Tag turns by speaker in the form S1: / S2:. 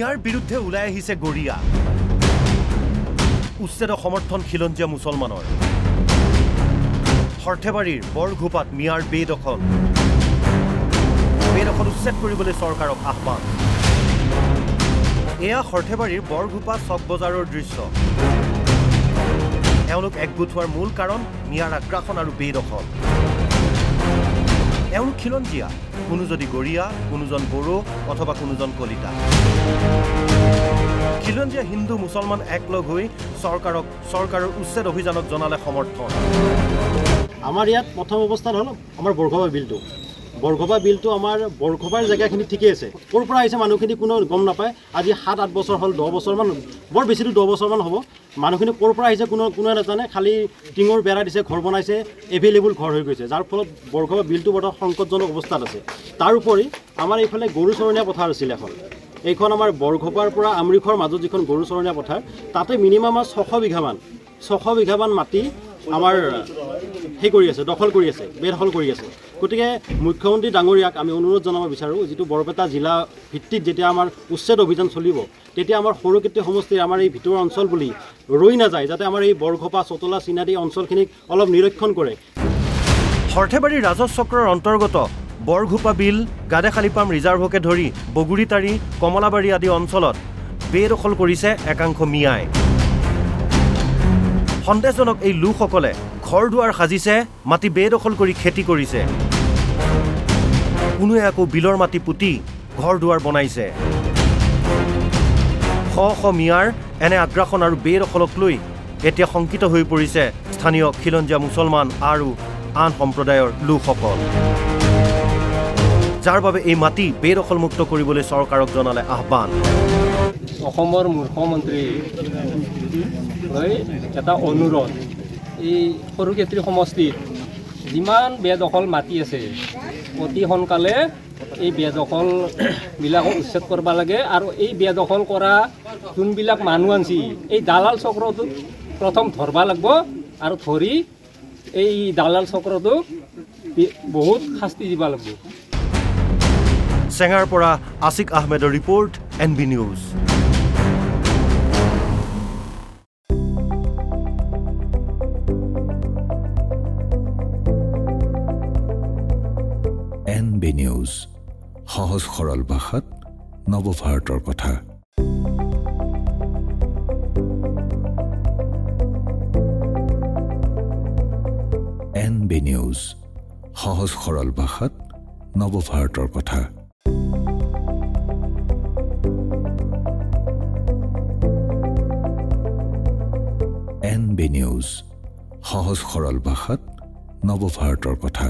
S1: মিয়াৰ বিৰুদ্ধে ওলাই আহিছে গৰিয়া উচ্ছেদ সমৰ্থন খিলঞ্জীয়া মুছলমানৰ সৰ্থেবাৰীৰ বৰঘোপাত মিয়াৰ বেদখল উচ্ছেদ কৰিবলৈ চৰকাৰক আহ্বান এয়া সৰ্থেবাৰীৰ বৰঘোপা চক বজাৰৰ দৃশ্য এওঁলোক একগোট হোৱাৰ মূল কাৰণ মিয়াৰ আগ্ৰাসন আৰু বেদখল এওঁলোক খিলঞ্জীয়া কোনো যদি গৰিয়া কোনোজন বড়ো অথবা কোনোজন কলিতা খিলঞ্জীয়া হিন্দু মুছলমান একলগ হৈ চৰকাৰৰ উচ্ছেদ অভিযানক জনালে সমৰ্থন
S2: আমাৰ ইয়াত প্ৰথম অৱস্থাত হ'ল আমাৰ বৰঘোপা বিলটো আমাৰ বৰঘোপাৰ জেগাখিনি ঠিকেই আছে ক'ৰ পৰা আহিছে মানুহখিনি কোনো গম নাপায় আজি 7-8 বছৰ হ'ল 10 বছৰমান বৰ বেছিটো 10 বছৰমান হ'ব মানুহখিনি ক'ৰ পৰা আহিছে কোনোৱে নাজানে খালি টিঙৰ বেৰা দিছে ঘৰ বনাইছে এভেইলেবল ঘৰ হৈ গৈছে যাৰ ফলত বৰঘোপা বিলটো বৰ্তমান সংকটজনক অৱস্থাত আছে তাৰ উপৰি আমাৰ এইফালে গৰু চৰণীয়া পথাৰ আছিল এইখন আমাৰ বৰঘোপাৰ পৰা আমৰিখৰ মাজত যিখন গৰু চৰণীয়া পথাৰ তাতে মিনিমাম 600 বিঘামান মাটি আমাৰ দখল কৰি আছে বেদখল কৰি আছে গতিকে মুখ্যমন্ত্ৰী ডাঙৰীয়াক আমি অনুৰোধ জনাব বিচাৰোঁ যিটো বৰপেটা জিলা ভিত্তিত যেতিয়া আমাৰ উচ্ছেদ অভিযান চলিব তেতিয়া আমাৰ সৰুকেত্ৰী সমষ্টিৰ আমাৰ এই ভিতৰুৱা অঞ্চল বুলি ৰৈ নাযায় যাতে আমাৰ এই বৰঘোপা চতলা চিনাৰী অঞ্চলখিনিক অলপ নিৰীক্ষণ কৰে
S1: সৰ্থেবাৰী ৰাজহ চক্ৰৰ অন্তৰ্গত বৰঘোপা বিল গাদেখালিপাম ৰিজাৰ্ভকে ধৰি বগুৰিতাৰী কমলাবাৰী আদি অঞ্চলত বেদখল কৰিছে একাংশ মিয়াই সন্দেহজনক এই লোকসকলে ঘৰ দুৱাৰ সাজিছে মাটি বেদখল কৰি খেতি কৰিছে কোনোৱে আকৌ বিলৰ মাটি পুতি ঘৰ দুৱাৰ বনাইছে শ মিয়াৰ এনে আগ্ৰাসন আৰু বেদখলক লৈ এতিয়া শংকিত হৈ পৰিছে স্থানীয় খিলঞ্জীয়া মুছলমান আৰু আন সম্প্ৰদায়ৰ লোকসকল যাৰ বাবে এই মাটি বেদখলমুক্ত কৰিবলৈ চৰকাৰক জনালে আহ্বান
S3: অসমৰ মুখ্যমন্ত্ৰী এটা অনুৰোধ এই সৰুক্ষেত্ৰী সমষ্টিত যিমান বেদখল মাটি আছে অতি সোনকালে এই বেদখলবিলাকক উচ্ছেদ কৰিব লাগে আৰু এই বেদখল কৰা যোনবিলাক মানুহ আনছি এই দালাল চক্ৰটোক প্ৰথম ধৰব লাগিব আৰু ধৰি এই দালাল চক্ৰটোক বহুত শাস্তি দিব লাগিব
S1: চেঙাৰ পৰা আছিক আহমেদৰ report NB news
S4: NB news সহজ সৰল ভাষাত নৱভাৰতৰ কথা NB নিউজ সহজ সৰল ভাষাত নৱভাৰতৰ কথা NB নিউজ সহজ সৰল ভাষাত নৱভাৰতৰ কথা